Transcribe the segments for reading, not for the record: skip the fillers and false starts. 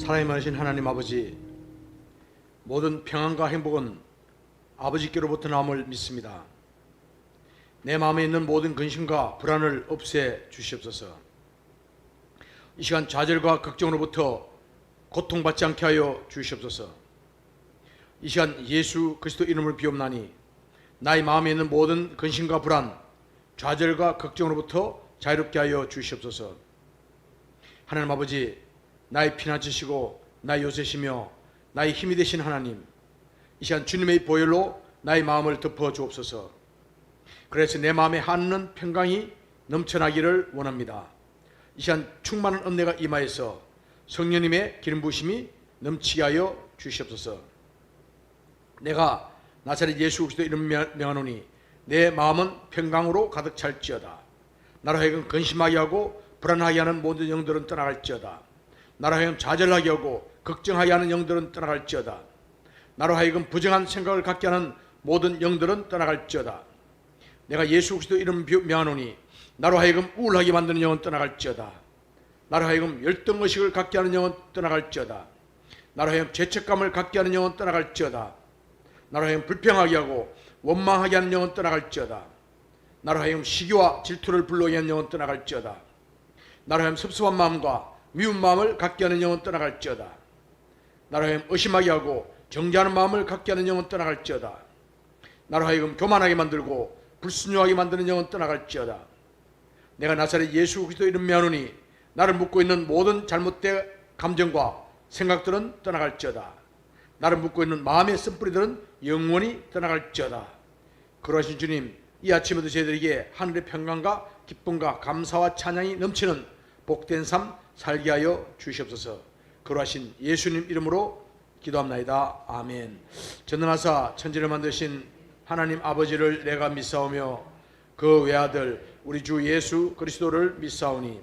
사랑이 많으신 하나님 아버지, 모든 평안과 행복은 아버지께로부터 나옴을 믿습니다. 내 마음에 있는 모든 근심과 불안을 없애 주시옵소서. 이 시간 좌절과 걱정으로부터 고통받지 않게 하여 주시옵소서. 이 시간 예수 그리스도 이름을 비옵나니 나의 마음에 있는 모든 근심과 불안, 좌절과 걱정으로부터 자유롭게 하여 주시옵소서. 하나님 아버지, 나의 피난처시고 나의 요새시며 나의 힘이 되신 하나님, 이 시간 주님의 보혈로 나의 마음을 덮어 주옵소서. 그래서 내 마음에 한없는 평강이 넘쳐나기를 원합니다. 이 시간 충만한 은혜가 임하여서 성령님의 기름 부으심이 넘치게 하여 주시옵소서. 내가 나사렛 예수 그리스도 이름 명하노니 내 마음은 평강으로 가득 찰지어다. 나로 하여금 근심하게 하고 불안하게 하는 모든 영들은 떠나갈지어다. 나로 하여금 좌절하게 하고 걱정하게 하는 영들은 떠나갈지어다. 나로 하여금 부정한 생각을 갖게 하는 모든 영들은 떠나갈지어다. 내가 예수 그리스도 이름 명하노니 나로 하여금 우울하게 만드는 영은 떠나갈지어다. 나로 하여금 열등의식을 갖게 하는 영은 떠나갈지어다. 나로 하여금 죄책감을 갖게 하는 영은 떠나갈지어다. 나로 하여금 불평하게 하고 원망하게 하는 영은 떠나갈지어다. 나로 하여금 시기와 질투를 불러오게 하는 영은 떠나갈지어다. 나로 하여금 섭섭한 마음과 미운 마음을 갖게 하는 영은 떠나갈지어다. 나로 하여금 의심하게 하고 정죄하는 마음을 갖게 하는 영은 떠나갈지어다. 나로 하여금 교만하게 만들고 불순종하게 만드는 영은 떠나갈지어다. 내가 나사렛 예수 그리스도 이름 명하노니 나를 묶고 있는 모든 잘못된 감정과 생각들은 떠나갈지어다. 나를 묶고 있는 마음의 쓴뿌리들은 영원히 떠나갈지어다. 그러하신 주님, 이 아침에도 저희들에게 하늘의 평강과 기쁨과 감사와 찬양이 넘치는 복된 삶 살게 하여 주시옵소서. 그러하신 예수님 이름으로 기도합나이다. 아멘. 전능하사 천지를 만드신 하나님 아버지를 내가 믿사오며 그 외아들 우리 주 예수 그리스도를 믿사오니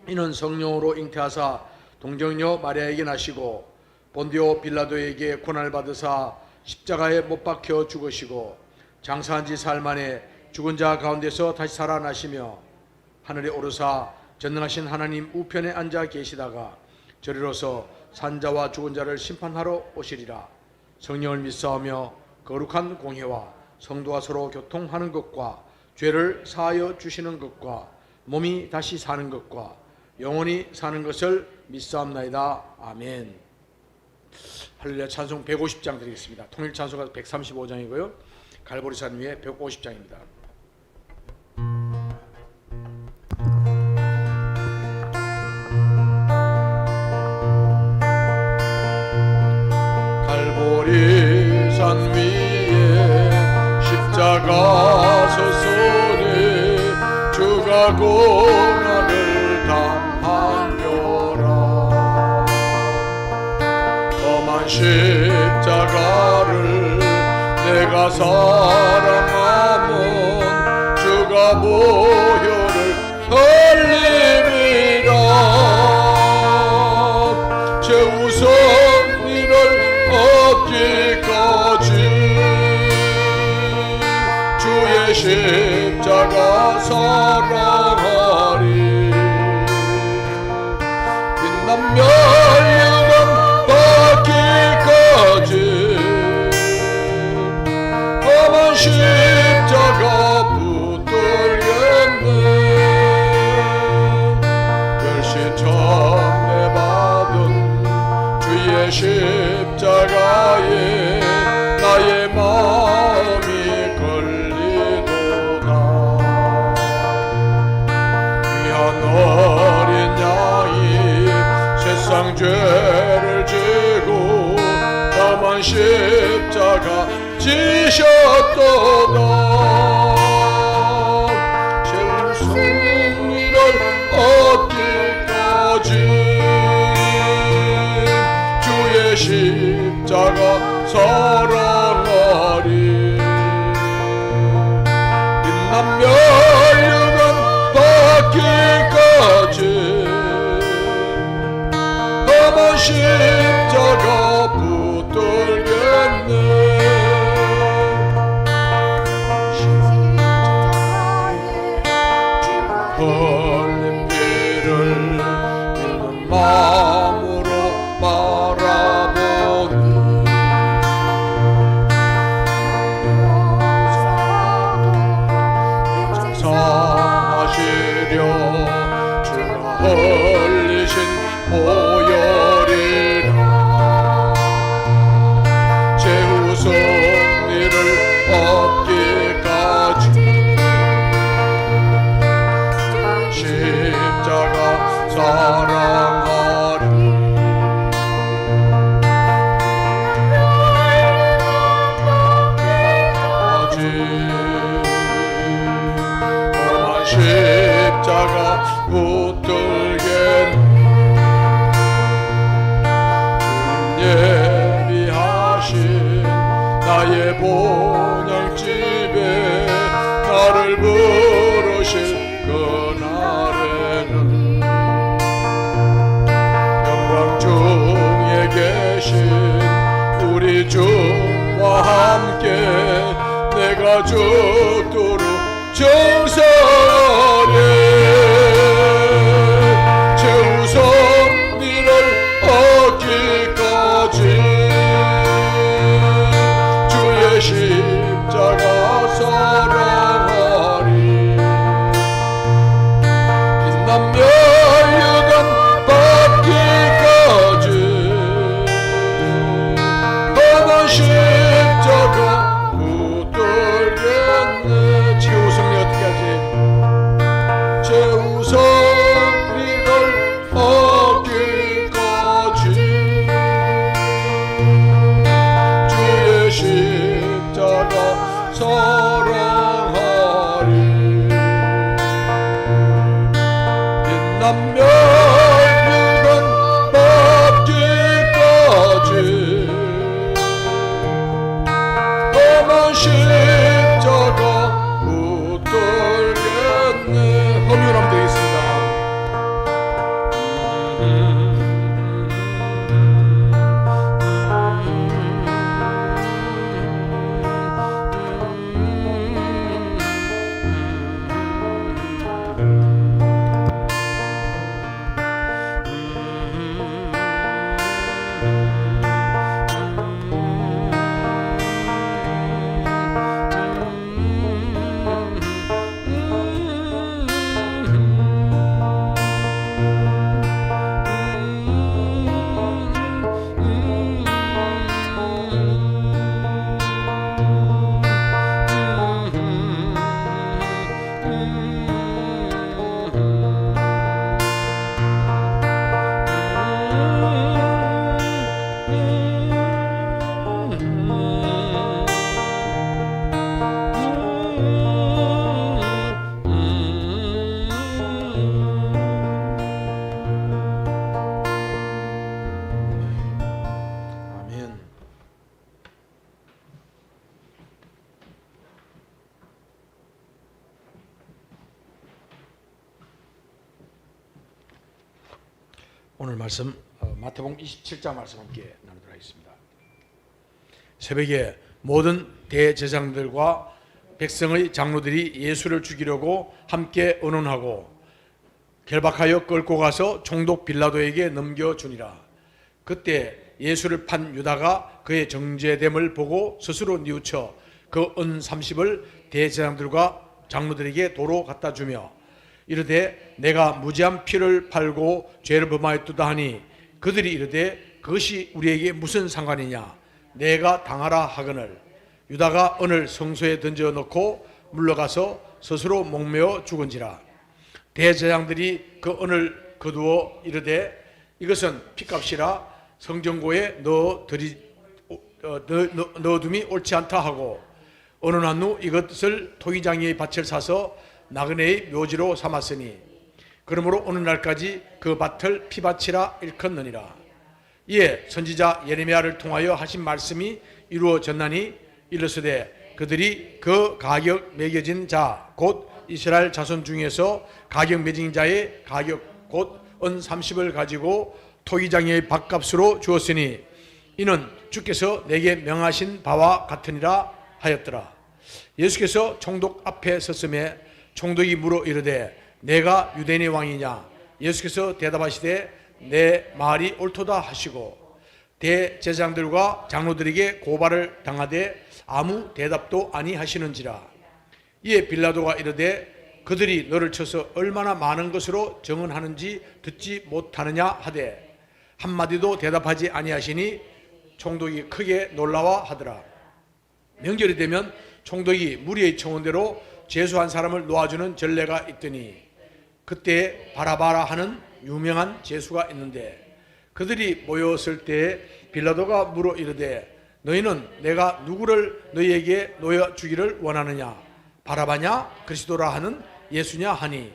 이는 성령으로 잉태하사 동정녀 마리아에게 나시고 본디오 빌라도에게 고난을 받으사 십자가에 못 박혀 죽으시고 장사한 지 사흘 만에 죽은 자 가운데서 다시 살아나시며 하늘에 오르사 전능하신 하나님 우편에 앉아 계시다가 저리로서 산자와 죽은 자를 심판하러 오시리라. 성령을 믿사오며 거룩한 공회와 성도가 서로 교통하는 것과 죄를 사하여 주시는 것과 몸이 다시 사는 것과 영원히 사는 것을 믿사옵나이다. 아멘. 할렐루야. 찬송 150장 드리겠습니다. 통일 찬송가 135장이고요. 갈보리산 위에 150장입니다. 갈보리산 위에 십자가 서서니 주가 고난을 당하노라. 험한 십자가를 내가 사랑하면 주가 보혈을 흘리리라. 제 우선 일을 얻기까지 주의 십자가 사랑하리. 빛난 멸류관 받기까지 험한 십자가 붙들겠네. 결실천대 받은 주의 십자가에 나의 마음이 걸리도다. 귀한 어린 양이 세상 죄를 지고 험한 십자가 지셨도다. 제 승리를 얻기까지 주의 십자가 사랑하리. 빛난 멸류관 받기까지 험한 십자가 붙들겠네. 흘린 피를 믿는 마음으로 드려 주가 흘리신 보혈이라 최후 승리를 얻기까지 십자가 사랑하리 험한 십자가 붙들겠네 예비하신 나의 본향집에 나를 부르실 그날에는 영광 중에 계신 우리 주와 함께 내가 죽도록 정사하리 최후 승리를 얻기까지 주의 십자가 사랑하리 빛나며 유단 받기까지 험한 십자가 붙들겠네 최후 승리 어떻게 하지? 최후 승리를 얻기까지 주의 십자가 사랑하리 빛나며 유단 받기까지 험한 십자가 붙들겠네 허미하면 되겠습니다. 아멘. 오늘 말씀 마태복음 27장 말씀 함께 나누도록 하겠습니다. 새벽에 모든 대제사장들과 백성의 장로들이 예수를 죽이려고 함께 의논하고 결박하여 끌고 가서 총독 빌라도에게 넘겨주니라. 그때 예수를 판 유다가 그의 정죄됨을 보고 스스로 뉘우쳐 그 은 30을 대제사장들과 장로들에게 도로 갖다 주며 이르되 내가 무지한 피를 팔고 죄를 범하였도다 하니 그들이 이르되 그것이 우리에게 무슨 상관이냐 내가 당하라 하거늘 유다가 은을 성소에 던져 넣고 물러가서 스스로 목매어 죽은지라. 대제사장들이 그 은을 거두어 이르되 이것은 피값이라 성전고에 넣어둠이 옳지 않다 하고 의논한 후 이것을 토기장이의 밭을 사서 나그네의 묘지로 삼았으니 그러므로 어느 날까지 그 밭을 피밭이라 일컫느니라. 이에 선지자 예레미야를 통하여 하신 말씀이 이루어졌나니 이르시되 그들이 그 가격 매겨진 자 곧 이스라엘 자손 중에서 가격 매진 자의 가격 곧 은 30을 가지고 토기장의 밭값으로 주었으니 이는 주께서 내게 명하신 바와 같으니라 하였더라. 예수께서 총독 앞에 섰음에 총독이 물어 이르되 내가 유대인의 왕이냐? 예수께서 대답하시되 내 말이 옳도다 하시고 대제사장들과 장로들에게 고발을 당하되 아무 대답도 아니하시는지라. 이에 빌라도가 이르되 그들이 너를 쳐서 얼마나 많은 것으로 정언하는지 듣지 못하느냐 하되 한마디도 대답하지 아니하시니 총독이 크게 놀라워 하더라. 명절이 되면 총독이 무리의 청원대로 제수한 사람을 놓아주는 전례가 있더니 그때 바라바라 하는 유명한 제수가 있는데 그들이 모였을 때에 빌라도가 물어 이르되 너희는 내가 누구를 너희에게 놓여주기를 원하느냐 바라바냐 그리스도라 하는 예수냐 하니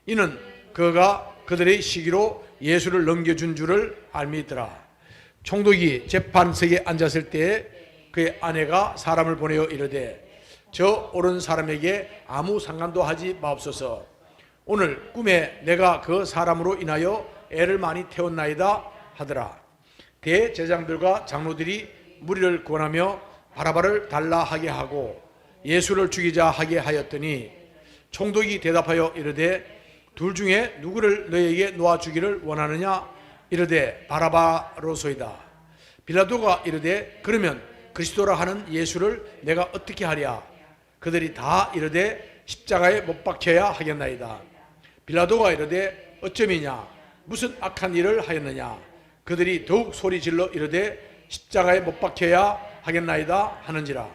이는 그가 그들의 시기로 예수를 넘겨준 줄을 알미더라. 총독이 재판석에 앉았을 때에 그의 아내가 사람을 보내어 이르되 저 옳은 사람에게 아무 상관도 하지 마옵소서. 오늘 꿈에 내가 그 사람으로 인하여 애를 많이 태웠나이다 하더라. 대제장들과 장로들이 무리를 권하며 바라바를 달라 하게 하고 예수를 죽이자 하게 하였더니 총독이 대답하여 이르되 둘 중에 누구를 너에게 놓아주기를 원하느냐 이르되 바라바로소이다. 빌라도가 이르되 그러면 그리스도라 하는 예수를 내가 어떻게 하랴. 그들이 다 이르되 십자가에 못 박혀야 하겠나이다. 빌라도가 이르되 어쩌미냐 무슨 악한 일을 하였느냐. 그들이 더욱 소리질러 이르되 십자가에 못 박혀야 하겠나이다 하는지라.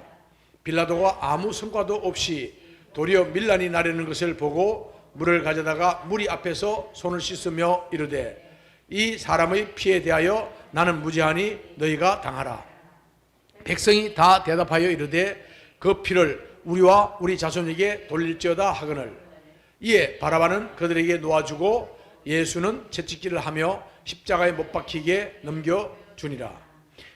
빌라도가 아무 성과도 없이 도리어 밀란이 나려는 것을 보고 물을 가져다가 무리 앞에서 손을 씻으며 이르되 이 사람의 피에 대하여 나는 무죄하니 너희가 당하라. 백성이 다 대답하여 이르되 그 피를 우리와 우리 자손에게 돌릴지어다 하거늘 이에 바라바는 그들에게 놓아주고 예수는 채찍질을 하며 십자가에 못 박히게 넘겨주니라.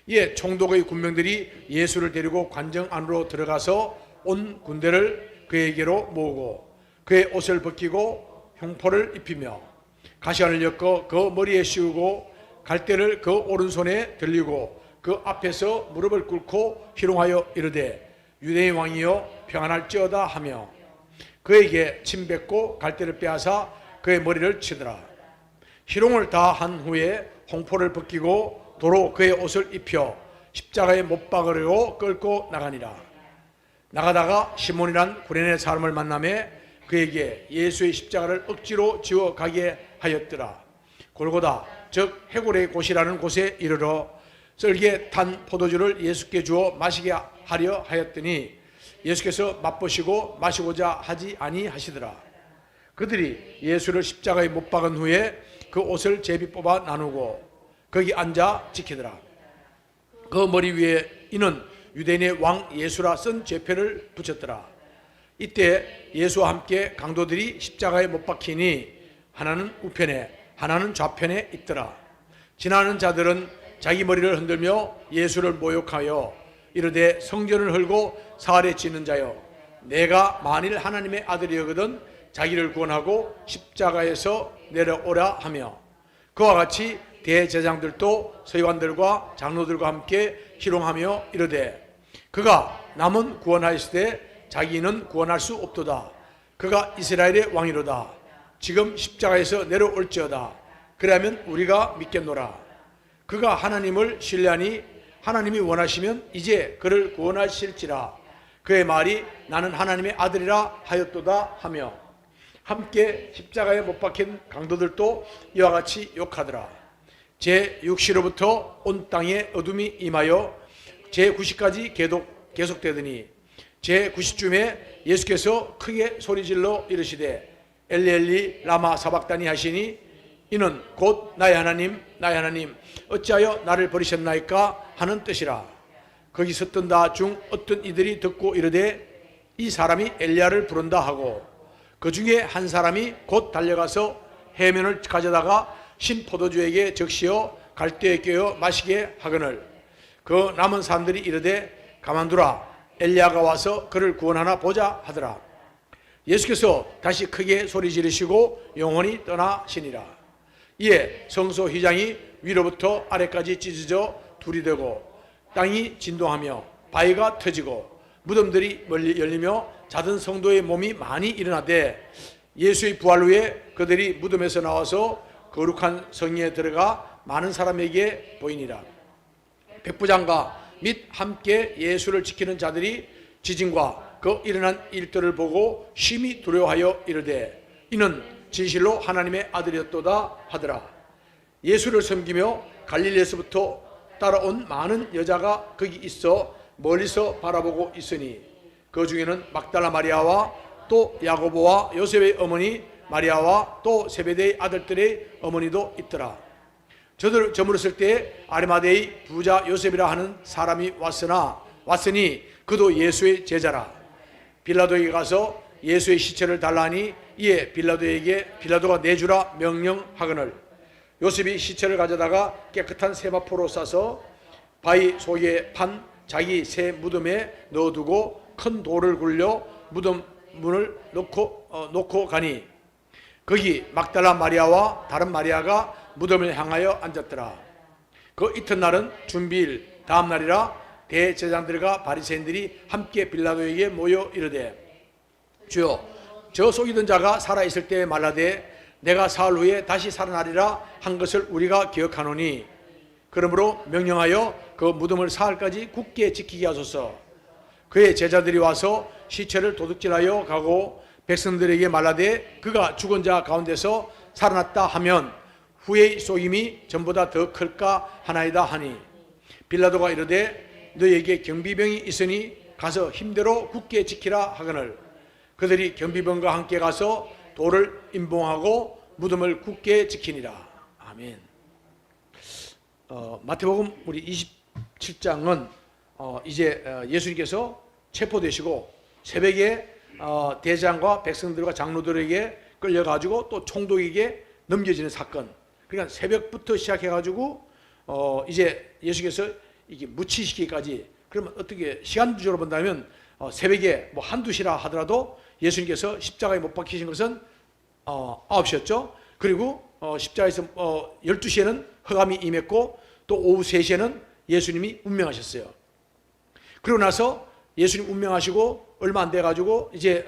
이에 총독의 군병들이 예수를 데리고 관정 안으로 들어가서 온 군대를 그에게로 모으고 그의 옷을 벗기고 흉포를 입히며 가시관을 엮어 그 머리에 씌우고 갈대를 그 오른손에 들리고 그 앞에서 무릎을 꿇고 희롱하여 이르되 유대의 왕이여 평안할지어다 하며 그에게 침 뱉고 갈대를 빼앗아 그의 머리를 치더라. 희롱을 다 한 후에 홍포를 벗기고 도로 그의 옷을 입혀 십자가에 못 박으려고 끌고 나가니라. 나가다가 시몬이란 구레네 사람을 만나매 그에게 예수의 십자가를 억지로 지워 가게 하였더라. 골고다 즉 해골의 곳이라는 곳에 이르러 썰기에 탄 포도주를 예수께 주어 마시게 하려 하였더니 예수께서 맛보시고 마시고자 하지 아니하시더라. 그들이 예수를 십자가에 못 박은 후에 그 옷을 제비 뽑아 나누고 거기 앉아 지키더라. 그 머리 위에 이는 유대인의 왕 예수라 쓴 죄표를 붙였더라. 이때 예수와 함께 강도들이 십자가에 못 박히니 하나는 우편에 하나는 좌편에 있더라. 지나는 자들은 자기 머리를 흔들며 예수를 모욕하여 이르되 성전을 헐고 사활에 찌는 자여 내가 만일 하나님의 아들이거든 자기를 구원하고 십자가에서 내려오라 하며 그와 같이 대제장들도 서기관들과 장로들과 함께 희롱하며 이르되 그가 남은 구원하였으되 자기는 구원할 수 없도다. 그가 이스라엘의 왕이로다. 지금 십자가에서 내려올지어다. 그러면 우리가 믿겠노라. 그가 하나님을 신뢰하니 하나님이 원하시면 이제 그를 구원하실지라. 그의 말이 나는 하나님의 아들이라 하였도다 하며 함께 십자가에 못 박힌 강도들도 이와 같이 욕하더라. 제6시로부터 온 땅에 어둠이 임하여 제9시까지 계속되더니 제9시쯤에 예수께서 크게 소리질러 이르시되 엘리 엘리 라마 사박다니 하시니 이는 곧 나의 하나님 나의 하나님 어찌하여 나를 버리셨나이까 하는 뜻이라. 거기 섰던 자 중 어떤 이들이 듣고 이르되 이 사람이 엘리야를 부른다 하고 그 중에 한 사람이 곧 달려가서 해면을 가져다가 신 포도주에게 적시어 갈대에 꿰어 마시게 하거늘 그 남은 사람들이 이르되 가만두라 엘리야가 와서 그를 구원하나 보자 하더라. 예수께서 다시 크게 소리 지르시고 영원히 떠나시니라. 이에 성소 휘장이 위로부터 아래까지 찢어져 둘이 되고 땅이 진동하며 바위가 터지고 무덤들이 멀리 열리며 자든 성도의 몸이 많이 일어나되 예수의 부활 후에 그들이 무덤에서 나와서 거룩한 성에 들어가 많은 사람에게 보이니라. 백부장과 및 함께 예수를 지키는 자들이 지진과 그 일어난 일들을 보고 심히 두려워하여 이르되 이는 진실로 하나님의 아들이었도다 하더라. 예수를 섬기며 갈릴리에서부터 따라온 많은 여자가 거기 있어 멀리서 바라보고 있으니 그 중에는 막달라 마리아와 또 야고보와 요셉의 어머니 마리아와 또 세베대의 아들들의 어머니도 있더라. 저물었을 때 아리마대의 부자 요셉이라 하는 사람이 왔으니 그도 예수의 제자라. 빌라도에게 가서 예수의 시체를 달라니 이에 빌라도가 내주라 명령하거늘 요셉이 시체를 가져다가 깨끗한 세마포로 싸서 바위 속에 판 자기 새 무덤에 넣어두고 큰 돌을 굴려 무덤 문을 놓고 가니 거기 막달라 마리아와 다른 마리아가 무덤을 향하여 앉았더라. 그 이튿날은 준비일 다음 날이라 대제사장들과 바리새인들이 함께 빌라도에게 모여 이르되 주여 저 속이던 자가 살아있을 때에 말하되 내가 사흘 후에 다시 살아나리라 한 것을 우리가 기억하노니 그러므로 명령하여 그 무덤을 사흘까지 굳게 지키게 하소서. 그의 제자들이 와서 시체를 도둑질하여 가고 백성들에게 말하되 그가 죽은 자 가운데서 살아났다 하면 후의 속임이 전보다 더 클까 하나이다 하니 빌라도가 이르되 너에게 경비병이 있으니 가서 힘대로 굳게 지키라 하거늘 그들이 경비병과 함께 가서 돌을 임봉하고 무덤을 굳게 지키니라. 아멘. 마태복음 우리 27장은 이제 예수님께서 체포되시고 새벽에 대장과 백성들과 장로들에게 끌려가지고 또 총독에게 넘겨지는 사건. 그러니까 새벽부터 시작해가지고 이제 예수께서 이게 묻히시기까지 그러면 어떻게 시간적으로 본다면 새벽에 뭐 한두 시라 하더라도 예수님께서 십자가에 못 박히신 것은 9시였죠. 그리고 십자가에서 12시에는 흑암이 임했고 또 오후 3시에는 예수님이 운명하셨어요. 그리고 나서 예수님 운명하시고 얼마 안 돼가지고 이제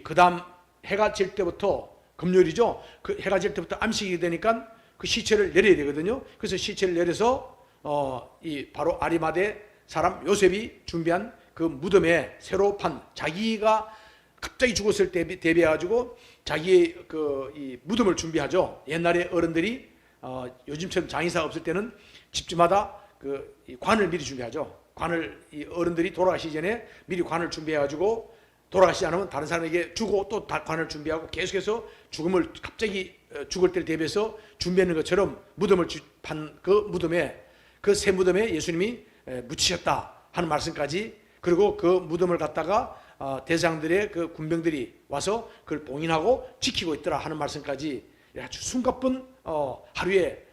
그 다음 해가 질 때부터 금요일이죠. 그 해가 질 때부터 안식이 되니까 그 시체를 내려야 되거든요. 그래서 시체를 내려서 바로 아리마대 사람 요셉이 준비한 그 무덤에 새로 판 자기가 갑자기 죽었을 때 대비해가지고 자기의 이 무덤을 준비하죠. 옛날에 어른들이 요즘처럼 장의사가 없을 때는 집집마다 이 관을 미리 준비하죠. 관을 이 어른들이 돌아가시기 전에 미리 관을 준비해가지고 돌아가시지 않으면 다른 사람에게 주고 또 관을 준비하고 계속해서 죽음을 갑자기 죽을 때를 대비해서 준비하는 것처럼 무덤을 판 그 무덤에 그 새 무덤에 예수님이 묻히셨다 하는 말씀까지 그리고 그 무덤을 갖다가 대장들의 그 군병들이 와서 그걸 봉인하고 지키고 있더라 하는 말씀까지 아주 숨가쁜 하루에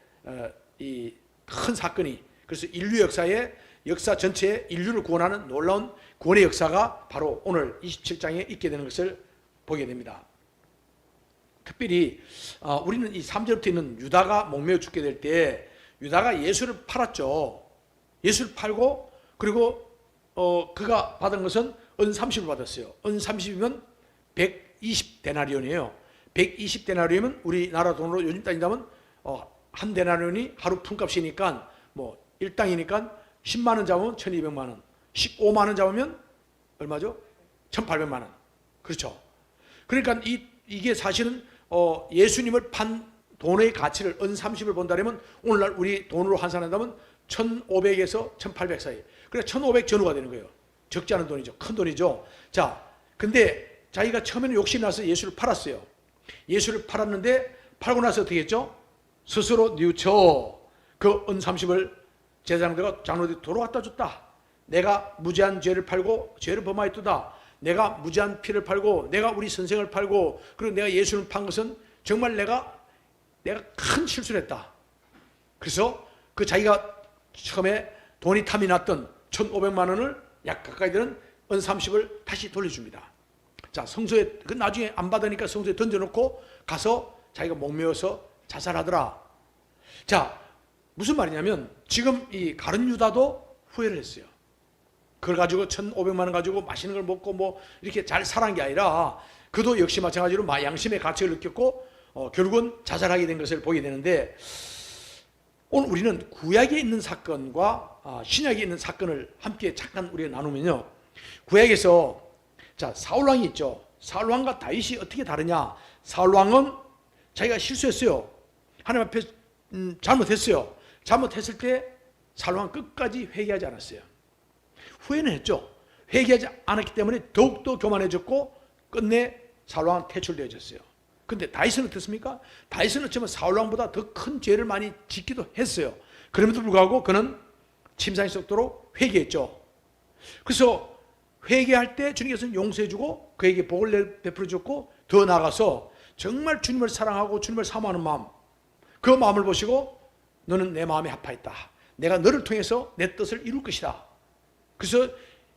이 큰 사건이 그래서 인류 역사 전체에 인류를 구원하는 놀라운 구원의 역사가 바로 오늘 27장에 있게 되는 것을 보게 됩니다. 특별히 우리는 이 3절부터 있는 유다가 목매어 죽게 될 때 유다가 예수를 팔았죠. 예수를 팔고 그리고 그가 받은 것은 은 30을 받았어요. 은 30이면 120데나리온이에요. 120데나리온이면 우리나라 돈으로 요즘 따진다면 한 데나리온이 하루 품값이니까 뭐 1당이니까 10만 원 잡으면 1200만 원, 15만 원 잡으면 얼마죠? 1800만 원. 그렇죠. 그러니까 이게 사실은 예수님을 판 돈의 가치를 은 30을 본다면 오늘날 우리 돈으로 환산한다면 1500에서 1800 사이. 그래서 1500 전후가 되는 거예요. 적지 않은 돈이죠. 큰 돈이죠. 자, 근데 자기가 처음에는 욕심이 나서 예수를 팔았어요. 예수를 팔았는데 팔고 나서 어떻게 했죠? 스스로 뉘우쳐 그 은 30을 제사장들과 장로들이 돌아왔다 줬다. 내가 무지한 죄를 팔고 죄를 범하였도다. 내가 무지한 피를 팔고 내가 우리 선생을 팔고 그리고 내가 예수를 판 것은 정말 내가 큰 실수를 했다. 그래서 그 자기가 처음에 돈이 탐이 났던 1500만 원을 약 가까이 되는 은 30을 다시 돌려줍니다. 자, 성소에 그 나중에 안 받으니까 성소에 던져놓고 가서 자기가 목매어서 자살하더라. 자, 무슨 말이냐면 지금 이 가룟 유다도 후회를 했어요. 그걸 가지고 1500만 원 가지고 맛있는 걸 먹고 뭐 이렇게 잘 살아난 게 아니라 그도 역시 마찬가지로 양심의 가책을 느꼈고 결국은 자살하게 된 것을 보게 되는데 오늘 우리는 구약에 있는 사건과 신약에 있는 사건을 함께 잠깐 우리가 나누면요. 구약에서 자, 사울왕이 있죠. 사울왕과 다윗이 어떻게 다르냐? 사울왕은 자기가 실수했어요. 하나님 앞에 잘못했어요. 잘못했을 때 사울왕은 끝까지 회개하지 않았어요. 후회는 했죠. 회개하지 않았기 때문에 더욱더 교만해졌고 끝내 사울왕은 퇴출되어졌어요. 근데 다윗은 어떻습니까? 다윗은 어쩌면 사울왕보다 더 큰 죄를 많이 짓기도 했어요. 그럼에도 불구하고 그는 침상에 썩도록 회개했죠. 그래서 회개할 때 주님께서는 용서해주고 그에게 복을 베풀어줬고, 더 나아가서 정말 주님을 사랑하고 주님을 사모하는 마음, 그 마음을 보시고 너는 내 마음에 합하였다. 내가 너를 통해서 내 뜻을 이룰 것이다. 그래서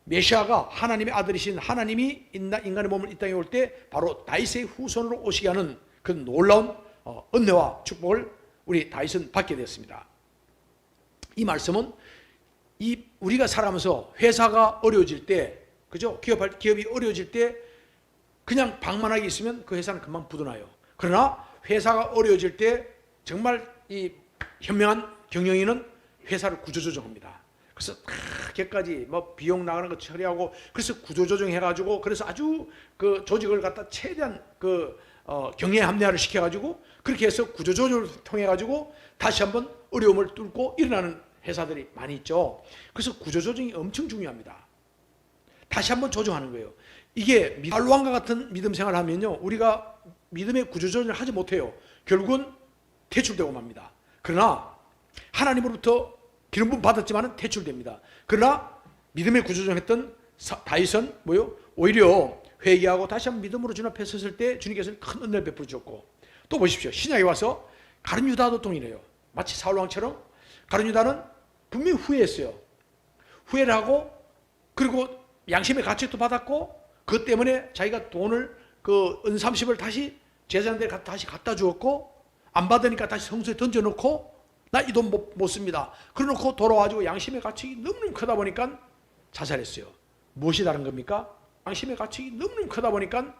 메시아가 하나님의 아들이신 하나님이 인간의 몸을 이 땅에 올 때 바로 다윗의 후손으로 오시게 하는 그 놀라운 은혜와 축복을 우리 다윗은 받게 되었습니다. 이 말씀은 우리가 살아가면서 회사가 어려워질 때, 그죠? 기업이 어려워질 때 그냥 방만하게 있으면 그 회사는 금방 부도나요. 그러나 회사가 어려워질 때 정말 이 현명한 경영인은 회사를 구조조정합니다. 그래서 걔까지 뭐 비용 나가는 거 처리하고, 그래서 구조조정해가지고, 그래서 아주 그 조직을 갖다 최대한 경영에 합리화를 시켜가지고, 그렇게 해서 구조조정을 통해가지고 다시 한번 어려움을 뚫고 일어나는 회사들이 많이 있죠. 그래서 구조조정이 엄청 중요합니다. 다시 한번 조정하는 거예요. 이게 사울왕과 같은 믿음 생활을 하면요, 우리가 믿음의 구조조정을 하지 못해요. 결국은 퇴출되고 맙니다. 그러나 하나님으로부터 기름 부음 받았지만 퇴출됩니다. 그러나 믿음의 구조조정했던 다윗은 오히려 회개하고 다시 한번 믿음으로 주님 앞에 섰을 때 주님께서는 큰 은혜를 베풀어 주셨고, 또 보십시오. 신약에 와서 가룟 유다도 동일해요. 마치 사울왕처럼 가룟 유다는 분명히 후회했어요. 후회를 하고, 그리고 양심의 가책도 받았고, 그것 때문에 자기가 돈을 은 30을 다시 제사장들에 다시 갖다 주었고, 안 받으니까 다시 성소에 던져놓고, 나 이 돈 못 씁니다. 그래놓고 돌아와가지고 양심의 가책이 너무너무 크다 보니까 자살했어요. 무엇이 다른 겁니까? 양심의 가책이 너무너무 크다 보니까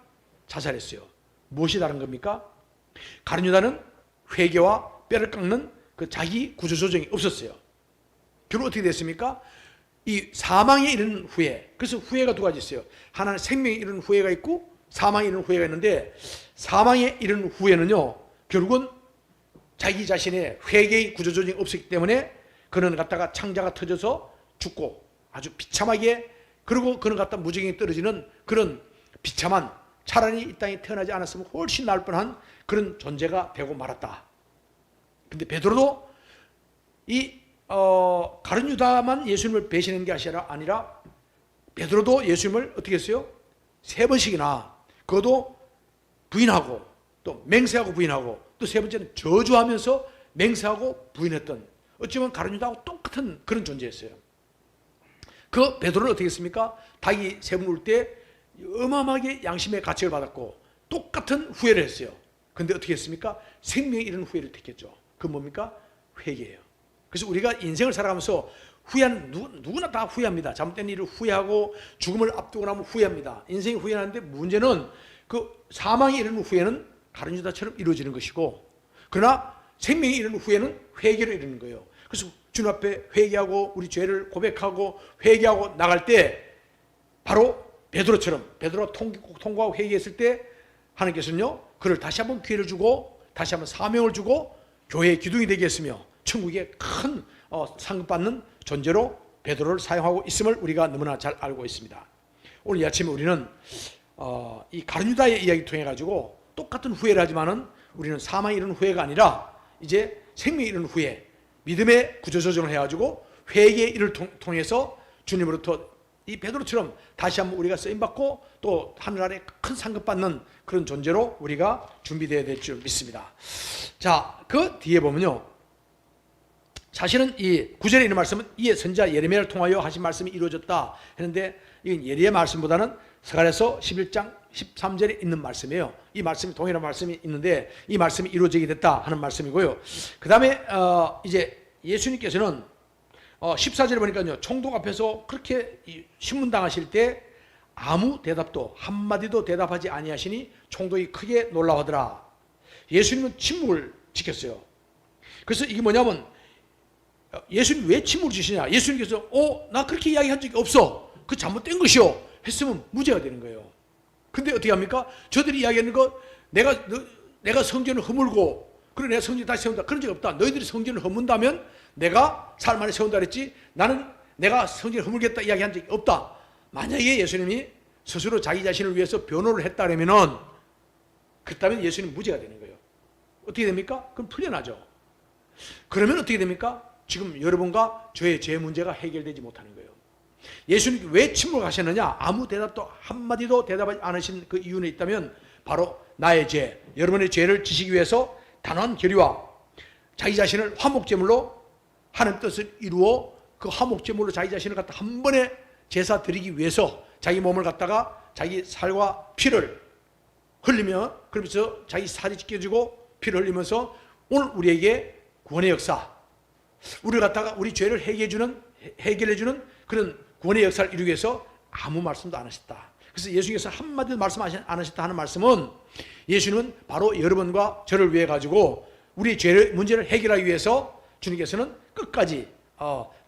자살했어요. 무엇이 다른 겁니까? 가룟 유다는 회개와 뼈를 깎는 그 자기 구조조정이 없었어요. 결국 어떻게 됐습니까? 이 사망에 이르는 후회. 그래서 후회가 두 가지 있어요. 하나는 생명에 이르는 후회가 있고 사망에 이르는 후회가 있는데, 사망에 이르는 후회는요, 결국은 자기 자신의 회개의 구조조정이 없었기 때문에 그는 갖다가 창자가 터져서 죽고 아주 비참하게, 그리고 그는 갖다 무지경에 떨어지는 그런 비참한, 차라리 이 땅에 태어나지 않았으면 훨씬 나을 뻔한 그런 존재가 되고 말았다. 근데 베드로도 가룟 유다만 예수님을 배신한 게 아니라 베드로도 예수님을 어떻게 했어요? 3번씩이나, 그것도 부인하고 또 맹세하고 부인하고, 또 세 번째는 저주하면서 맹세하고 부인했던, 어쩌면 가룟 유다하고 똑같은 그런 존재였어요. 그 베드로는 어떻게 했습니까? 닭이 3번 울 때 어마어마하게 양심의 가책을 받았고 똑같은 후회를 했어요. 근데 어떻게 했습니까? 생명에 이르는 후회를 택했죠. 그건 뭡니까? 회개예요. 그래서 우리가 인생을 살아가면서 누구나 다 후회합니다. 잘못된 일을 후회하고 죽음을 앞두고 나면 후회합니다. 인생이 후회하는데, 문제는 그 사망에 이르는 후회는 가룟 유다처럼 이루어지는 것이고, 그러나 생명에 이르는 후회는 회개로 이르는 거예요. 그래서 주님 앞에 회개하고 우리 죄를 고백하고 회개하고 나갈 때, 바로 베드로가 통과하고 회개했을 때 하나님께서는요, 그를 다시 한번 기회를 주고 다시 한번 사명을 주고 교회의 기둥이 되게 했으며 천국에 큰 상급받는 존재로 베드로를 사용하고 있음을 우리가 너무나 잘 알고 있습니다. 오늘 이 아침에 우리는 이 가룟 유다의 이야기 통해 가지고 똑같은 후회를 하지만은 우리는 사망에 이르는 후회가 아니라 이제 생명에 이르는 후회, 믿음의 구조조정을 해가지고 회개의 일을 통해서 주님으로부터 이 베드로처럼 다시 한번 우리가 쓰임받고 또 하늘 아래 큰 상급받는 그런 존재로 우리가 준비되어야 될 줄 믿습니다. 자, 그 뒤에 보면요, 사실은 이 9절에 있는 말씀은 이에 선지자 예레미야를 통하여 하신 말씀이 이루어졌다 했는데, 이건 예리의 말씀보다는 스가랴서 11장 13절에 있는 말씀이에요. 이 말씀이 동일한 말씀이 있는데 이 말씀이 이루어지게 됐다 하는 말씀이고요. 그 다음에 이제 예수님께서는 14절에 보니까요, 총독 앞에서 그렇게 신문당하실 때 아무 대답도 한마디도 대답하지 아니하시니 총독이 크게 놀라워하더라. 예수님은 침묵을 지켰어요. 그래서 이게 뭐냐면, 예수님 왜 침묵을 지시냐? 예수님께서 나 그렇게 이야기한 적이 없어. 그 잘못된 것이요 했으면 무죄가 되는 거예요. 근데 어떻게 합니까? 저들이 이야기하는 거, 내가 성전을 허물고 그래 내가 성전 다시 세운다, 그런 적 없다. 너희들이 성전을 허문다면 내가 사흘 만에 세운다 그랬지, 나는 내가 성전을 허물겠다 이야기한 적이 없다. 만약에 예수님이 스스로 자기 자신을 위해서 변호를 했다 그러면은, 그렇다면 예수님 무죄가 되는 거예요. 어떻게 됩니까? 그럼 풀려나죠. 그러면 어떻게 됩니까? 지금 여러분과 저의 죄 문제가 해결되지 못하는 거예요. 예수님 왜 침묵하셨느냐? 아무 대답도 한마디도 대답하지 않으신 그 이유는 있다면 바로 나의 죄, 여러분의 죄를 지시기 위해서 단호한 결의와 자기 자신을 화목제물로 하는 뜻을 이루어 그 화목제물로 자기 자신을 갖다 한 번에 제사 드리기 위해서 자기 몸을 갖다가 자기 살과 피를 흘리며, 그러면서 자기 살이 찢겨지고 피를 흘리면서 오늘 우리에게 구원의 역사, 우리를 갖다가 우리 죄를 해결해주는 그런 구원의 역사를 이루기 위해서 아무 말씀도 안 하셨다. 그래서 예수님께서 한마디도 말씀 안 하셨다 하는 말씀은, 예수님은 바로 여러분과 저를 위해 가지고 우리의 죄 문제를 해결하기 위해서 주님께서는 끝까지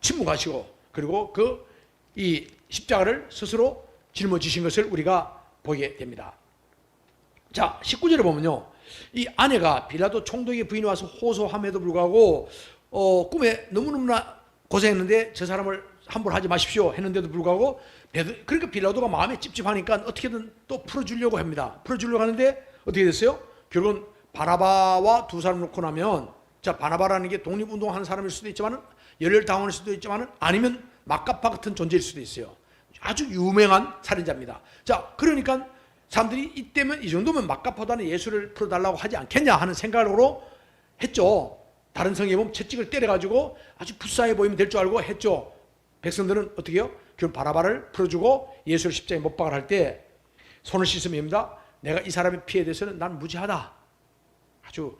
침묵하시고, 그리고 이 십자가를 스스로 짊어지신 것을 우리가 보게 됩니다. 자, 19절에 보면요, 이 아내가 빌라도 총독의 부인이 와서 호소함에도 불구하고 꿈에 너무너무나 고생했는데 저 사람을 함부로 하지 마십시오 했는데도 불구하고, 그러니까 빌라도가 마음에 찝찝하니까 어떻게든 또 풀어주려고 합니다. 풀어주려고 하는데 어떻게 됐어요? 결국은 바나바와 두 사람 놓고 나면, 자, 바나바라는 게 독립운동하는 사람일 수도 있지만, 열혈당원일 수도 있지만, 아니면 막가파 같은 존재일 수도 있어요. 아주 유명한 살인자입니다. 자, 그러니까 사람들이 이때면, 이 정도면 막가파보다는 예수를 풀어달라고 하지 않겠냐 하는 생각으로 했죠. 다른 성경에 보면 채찍을 때려가지고 아주 불쌍해 보이면 될 줄 알고 했죠. 백성들은 어떻게 해요? 결국 바나바를 풀어주고 예수를 십자가에 못 박을 할 때 손을 씻으면 됩니다. 내가 이 사람의 피해에 대해서는 난 무죄하다. 아주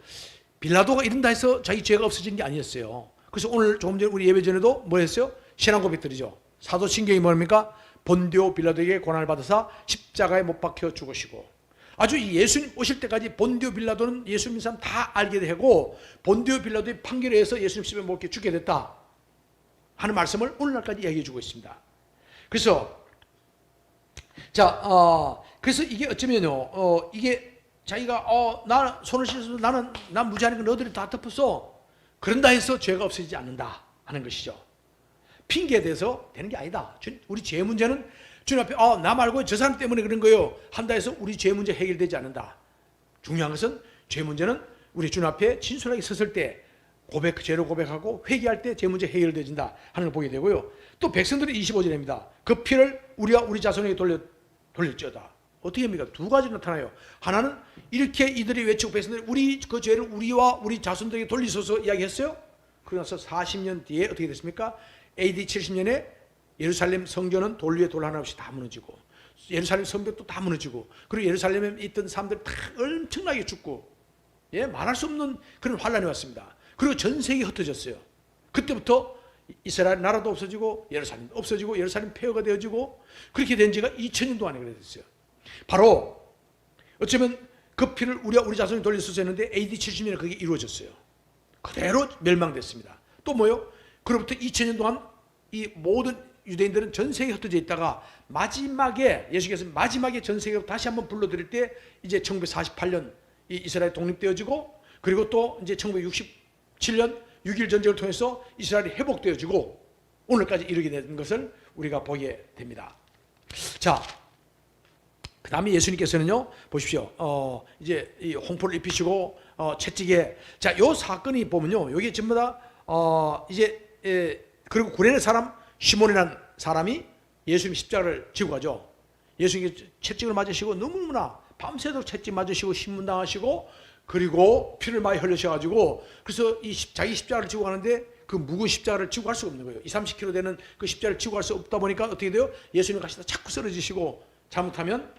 빌라도가 이른다 해서 자기 죄가 없어진 게 아니었어요. 그래서 오늘 조금 전에 우리 예배 전에도 뭐 했어요? 신앙 고백드리죠. 사도신경이 뭡니까? 본디오 빌라도에게 고난을 받아서 십자가에 못 박혀 죽으시고, 아주 예수님 오실 때까지 본디오 빌라도는 예수 믿는 사람 다 알게 되고, 본디오 빌라도의 판결에 의해서 예수님 십자가에 못 박혀 죽게 됐다 하는 말씀을 오늘날까지 이야기해 주고 있습니다. 그래서 그래서 이게 어쩌면요, 이게 자기가 나 손을 씻어서 난 무죄하니까 너희들이 다 덮었어, 그런다 해서 죄가 없어지지 않는다 하는 것이죠. 핑계에 대해서 되는 게 아니다. 우리 죄 문제는 주님 앞에 나 말고 저 사람 때문에 그런 거예요 한다 해서 우리 죄 문제 해결되지 않는다. 중요한 것은 죄 문제는 우리 주님 앞에 진솔하게 섰을 때 죄를 고백하고 회개할 때 죄 문제 해결되진다 하는 걸 보게 되고요. 또 백성들이 25절입니다. 그 피를 우리와 우리 자손에게 돌릴지어다. 어떻게 합니까? 두 가지 나타나요. 하나는 이렇게 이들이 외치고 백성들이 우리 그 죄를 우리와 우리 자손들에게 돌리소서 이야기했어요. 그러고 나서 40년 뒤에 어떻게 됐습니까? AD 70년에 예루살렘 성전은 돌 위에 돌 하나 없이 다 무너지고, 예루살렘 성벽도 다 무너지고, 그리고 예루살렘에 있던 사람들 다 엄청나게 죽고, 말할 수 없는 그런 환란이 왔습니다. 그리고 전 세계에 흩어졌어요. 그때부터 이스라엘 나라도 없어지고 예루살렘도 없어지고 예루살렘 폐허가 되어지고, 그렇게 된 지가 2000년 동안에 그랬어요. 바로 어쩌면 그 피를 우리와 우리 자손이 돌려서서 했는데 AD 70년에 그게 이루어졌어요. 그대로 멸망됐습니다. 또 뭐요? 그로부터 2000년 동안 이 모든 유대인들은 전 세계에 흩어져 있다가 마지막에 예수께서 마지막에 전 세계로 다시 한번 불러들일 때 이제 1948년 이 이스라엘 독립되어지고, 그리고 또 이제 1967년 6.1 전쟁을 통해서 이스라엘이 회복되어지고 오늘까지 이르게 된 것을 우리가 보게 됩니다. 자, 그 다음에 예수님께서는요, 보십시오. 이제 이 홍포를 입히시고 채찍에, 자, 요 사건이 보면요, 여기 전부 다 그리고 구레네 사람 시몬이라는 사람이 예수님 십자가를 지고 가죠. 예수님께 채찍을 맞으시고 너무나 밤새도록 채찍 맞으시고 신문당하시고, 그리고 피를 많이 흘리셔가지고, 그래서 자기 십자가를 지고 가는데 그 무거운 십자가를 지고 갈 수가 없는 거예요. 20-30kg 되는 그 십자가를 지고 갈 수 없다 보니까 어떻게 돼요? 예수님 가시다 자꾸 쓰러지시고, 잘못하면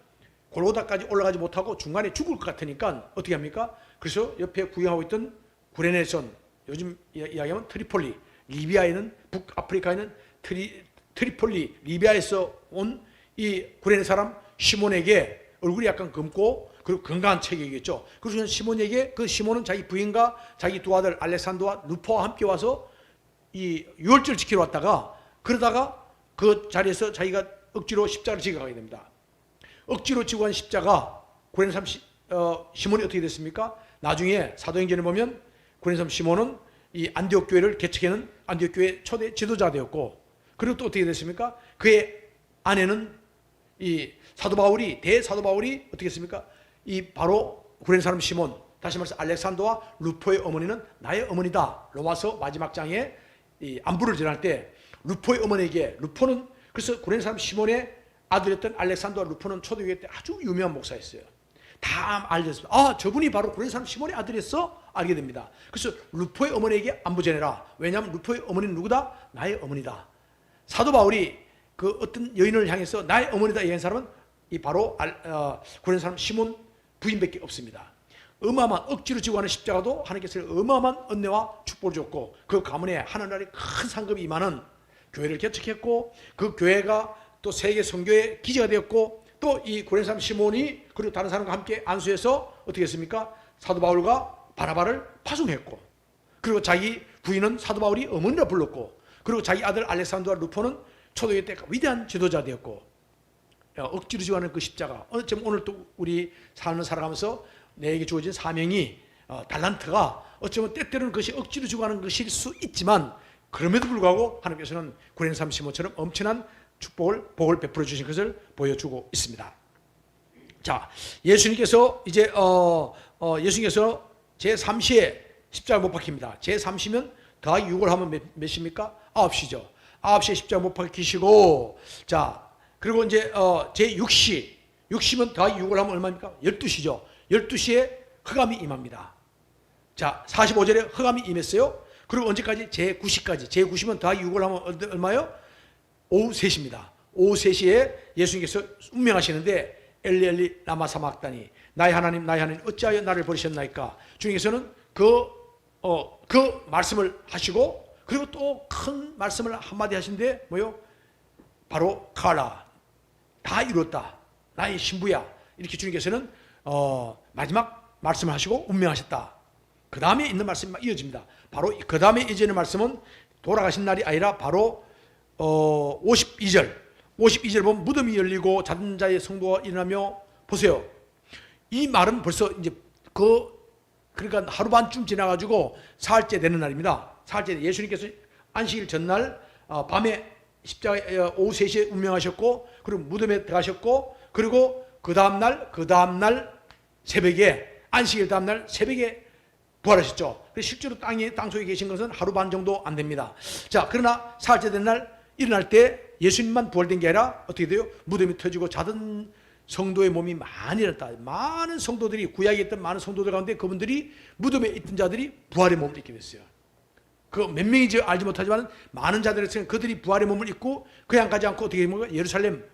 골고다까지 올라가지 못하고 중간에 죽을 것 같으니까 어떻게 합니까? 그래서 옆에 구경하고 있던 구레네선, 요즘 이야기하면 트리폴리, 리비아에 있는 북아프리카에 있는 트리폴리, 리비아에서 온 이 구레네 사람 시몬에게, 얼굴이 약간 검고 그리고 건강한 체격이겠죠. 그래서 시몬에게, 그 시몬은 자기 부인과 자기 두 아들 알렉산더와 루포와 함께 와서 이 유월절 지키러 왔다가, 그러다가 그 자리에서 자기가 억지로 십자가를 지고 가게 됩니다. 억지로 지고 간 십자가 구레네 사람 시몬이 어떻게 됐습니까? 나중에 사도행전에 보면 구레네 사람 시몬은 이 안디옥 교회를 개척하는 안디옥 교회 초대 지도자가 되었고, 그리고 또 어떻게 됐습니까? 그의 아내는 이 사도 바울이, 대사도 바울이 어떻게 했습니까? 이 바로 구레네 사람 시몬, 다시 말해서 알렉산더와 루포의 어머니는 나의 어머니다. 로마서 마지막 장에 이 안부를 전할 때 루포의 어머니에게, 루포는 그래서 구레네 사람 시몬의 아들이었던 알렉산더와 루포는 초대교회 때 아주 유명한 목사였어요. 다 알렸습니다. 아, 저분이 바로 구레네 사람 시몬의 아들이었어? 알게 됩니다. 그래서 루포의 어머니에게 안부 전해라. 왜냐하면 루포의 어머니는 누구다? 나의 어머니다. 사도 바울이 그 어떤 여인을 향해서 나의 어머니다 얘기한 사람은 이 바로 구레네 사람 시몬 부인밖에 없습니다. 어마어마한 억지로 지고 가는 십자가도 하나님께서 어마어마한 은혜와 축복을 줬고, 그 가문에 하늘나라의 큰 상급이 임하는 교회를 개척했고, 그 교회가 또 세계 선교의 기지가 되었고, 또 이 구레네 사람 시몬이 그리고 다른 사람과 함께 안수해서 어떻게 했습니까? 사도 바울과 바나바를 파송했고, 그리고 자기 부인은 사도 바울이 어머니라 불렀고, 그리고 자기 아들 알렉산더와 루포는 초대교회 때 위대한 지도자 되었고, 억지로 지고 가는 그 십자가, 어쩌면 오늘 또 우리 삶을 살아가면서 내게 주어진 사명이 달란트가 어쩌면 때때로는 그것이 억지로 지고 가는 것일 수 있지만, 그럼에도 불구하고 하나님께서는 구레네 사람 시몬처럼 엄청난 축복을, 복을 베풀어 주신 것을 보여주고 있습니다. 자, 예수님께서 이제 예수님께서 제3시에 십자가 못 박힙니다. 제3시면 더하기 6을 하면 몇입니까? 9시죠. 9시에 십자가 못 박히시고, 자, 그리고 이제 제6시, 6시면 더하기 6을 하면 얼마입니까? 12시죠. 12시에 흑암이 임합니다. 자, 45절에 흑암이 임했어요. 그리고 언제까지? 제9시까지. 제9시면 더하기 6을 하면 얼마요? 오후 3시입니다. 오후 3시에 예수님께서 운명하시는데, 엘리 엘리 라마 사막다니, 나의 하나님 나의 하나님 어찌하여 나를 버리셨나이까. 주님께서는 그 말씀을 하시고, 그리고 또 큰 말씀을 한마디 하신데 뭐요? 바로 가라, 다 이뤘다, 나의 신부야. 이렇게 주님께서는 마지막 말씀을 하시고 운명하셨다. 그 다음에 있는 말씀이 이어집니다. 바로 그 다음에 이어지는 말씀은 돌아가신 날이 아니라 바로 52절 보면 무덤이 열리고 자던 자의 성도가 일어나며, 보세요. 이 말은 벌써 이제 그러니까 하루 반쯤 지나가지고 사흘째 되는 날입니다. 사흘째, 예수님께서 안식일 전날 밤에 십자가 오후 3시에 운명하셨고, 그리고 무덤에 들어가셨고, 그리고 그 다음날 새벽에, 안식일 다음날 새벽에 부활하셨죠. 그래서 실제로 땅속에 계신 것은 하루 반 정도 안 됩니다. 자, 그러나 사흘째 된 날 일어날 때 예수님만 부활된 게 아니라 어떻게 돼요? 무덤이 터지고 자던 성도의 몸이 많이 일어났다. 많은 성도들이, 구약에 있던 많은 성도들 가운데 그분들이, 무덤에 있던 자들이 부활의 몸을 입게 됐어요. 그 몇 명인지 알지 못하지만 많은 자들에서는 그들이 부활의 몸을 입고 그냥 가지 않고 어떻게 됩니까? 예루살렘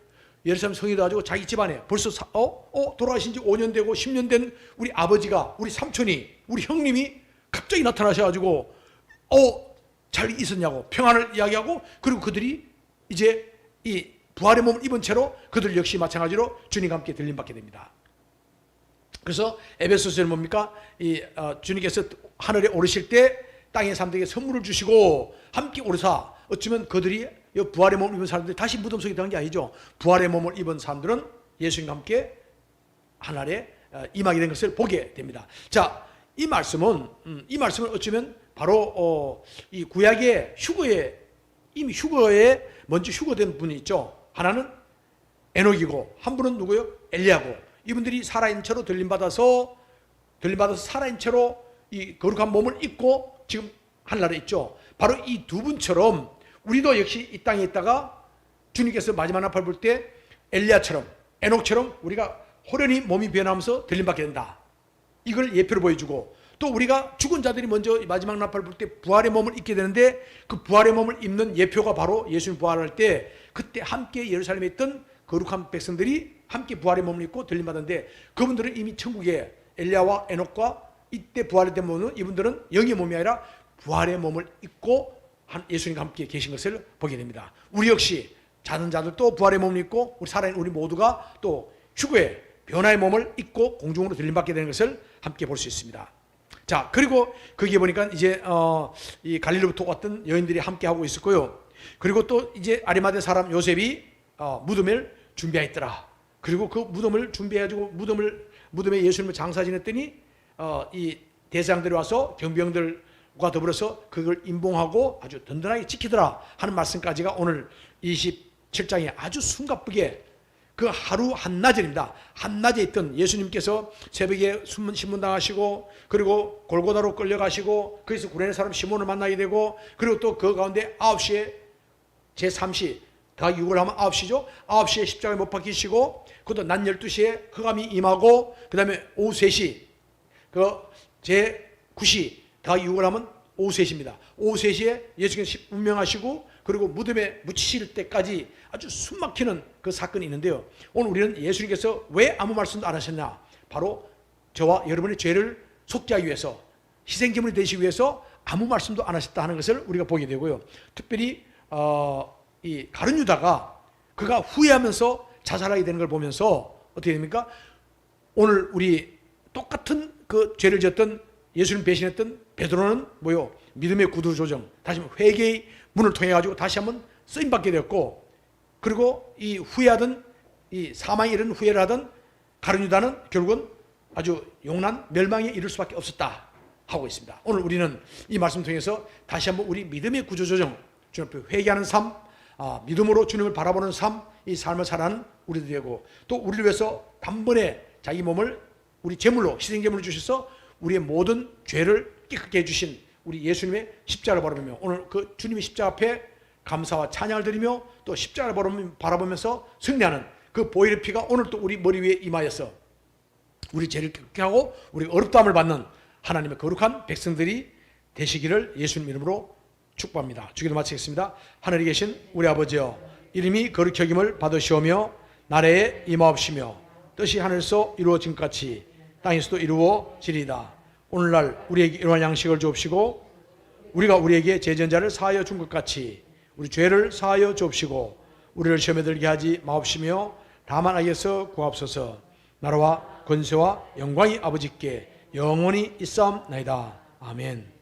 성이 돼가지고 자기 집안에 벌써 돌아가신 지 5년 되고 10년 된 우리 아버지가, 우리 삼촌이, 우리 형님이 갑자기 나타나셔가지고 잘 있었냐고 평안을 이야기하고, 그리고 그들이 이제 이 부활의 몸을 입은 채로 그들 역시 마찬가지로 주님과 함께 들림받게 됩니다. 그래서 에베소서는 뭡니까? 주님께서 하늘에 오르실 때 땅의 사람들에게 선물을 주시고 함께 오르사, 어쩌면 그들이 부활의 몸을 입은 사람들이 다시 무덤 속에 들어간 게 아니죠. 부활의 몸을 입은 사람들은 예수님과 함께 하늘에 임하게 된 것을 보게 됩니다. 자, 이 말씀은 어쩌면 바로 이 구약의 이미 휴거에 먼저 휴거된 분이 있죠. 하나는 에녹이고, 한 분은 누구요? 엘리야고. 이분들이 살아있는 채로 들림받아서 살아있는 채로 이 거룩한 몸을 입고 지금 하늘나라에 있죠. 바로 이 두 분처럼 우리도 역시 이 땅에 있다가 주님께서 마지막 나팔 불 때 엘리야처럼, 에녹처럼 우리가 호련히 몸이 변하면서 들림받게 된다. 이걸 예표로 보여주고, 또 우리가 죽은 자들이 먼저 마지막 나팔 불 때 부활의 몸을 입게 되는데, 그 부활의 몸을 입는 예표가 바로 예수님 부활할 때, 그때 함께 예루살렘에 있던 거룩한 백성들이 함께 부활의 몸을 입고 들림받았는데, 그분들은 이미 천국에 엘리야와 에녹과 이때 부활된 몸은, 이분들은 영의 몸이 아니라 부활의 몸을 입고 예수님과 함께 계신 것을 보게 됩니다. 우리 역시 자는 자들도 부활의 몸을 입고, 우리 살아있는 우리 모두가 또 휴거의 변화의 몸을 입고 공중으로 들림받게 되는 것을 함께 볼 수 있습니다. 자, 그리고 거기에 보니까 이제 이 갈릴리부터 왔던 여인들이 함께 하고 있었고요. 그리고 또 이제 아리마대 사람 요셉이 무덤을 준비하였더라. 그리고 그 무덤을 준비해가지고 무덤에 예수님을 장사 지냈더니 이 대장들이 와서 경비병들과 더불어서 그걸 임봉하고 아주 든든하게 지키더라 하는 말씀까지가 오늘 27장에 아주 숨가쁘게 그 하루 한나절입니다. 한낮에 있던 예수님께서 새벽에 신문당하시고 그리고 골고다로 끌려가시고 거기서 구레네 사람 시몬을 만나게 되고 그리고 또 그 가운데 9시에 제3시 다 6을 하면 9시죠. 9시에 십자가에 못 박히시고 그것도 낮 12시에 흑암이 임하고 그 다음에 오후 3시 그 제9시 다 6을 하면 오후 3시입니다. 오후 3시에 예수께서 운명하시고 그리고 무덤에 묻히실 때까지 아주 숨막히는 그 사건이 있는데요. 오늘 우리는 예수님께서 왜 아무 말씀도 안 하셨냐? 바로 저와 여러분의 죄를 속죄하기 위해서 희생제물이 되시기 위해서 아무 말씀도 안 하셨다 하는 것을 우리가 보게 되고요. 특별히 이 가룟 유다가 그가 후회하면서 자살하게 되는 걸 보면서 어떻게 됩니까? 오늘 우리 똑같은 그 죄를 지었던 예수님 배신했던 베드로는 뭐요? 믿음의 구두 조정, 다시 한번 회개의 문을 통해 가지고 다시 한번 쓰임 받게 되었고, 그리고 이 후회하던 이 사망에 이른 후회를 하던 가룟 유다는 결국은 아주 용난 멸망에 이를 수밖에 없었다 하고 있습니다. 오늘 우리는 이 말씀 통해서 다시 한번 우리 믿음의 구조 조정, 주님 앞에 회개하는 삶, 믿음으로 주님을 바라보는 삶, 이 삶을 살아가는 우리도 되고, 또 우리를 위해서 단번에 자기 몸을 우리 제물로 희생제물로 주셔서 우리의 모든 죄를 깨끗게 해주신 우리 예수님의 십자가를 바라보며 오늘 그 주님의 십자가 앞에 감사와 찬양을 드리며 또 십자가를 바라보면서 승리하는 그 보혈의 피가 오늘 또 우리 머리 위에 임하여서 우리 죄를 깨끗게 하고 우리 어렵다함을 받는 하나님의 거룩한 백성들이 되시기를 예수님 이름으로 축복합니다. 주기도 마치겠습니다. 하늘에 계신 우리 아버지여, 이름이 거룩히 여김을 받으시오며 나라에 임하옵시며 뜻이 하늘에서 이루어진 것 같이 땅에서도 이루어지리이다. 오늘날 우리에게 일용할 양식을 주옵시고 우리가 우리에게 죄전자를 사하여 준 것 같이 우리 죄를 사하여 주옵시고 우리를 시험에 들게 하지 마옵시며 다만 악에서 구하옵소서. 나라와 권세와 영광이 아버지께 영원히 있사옵나이다. 아멘.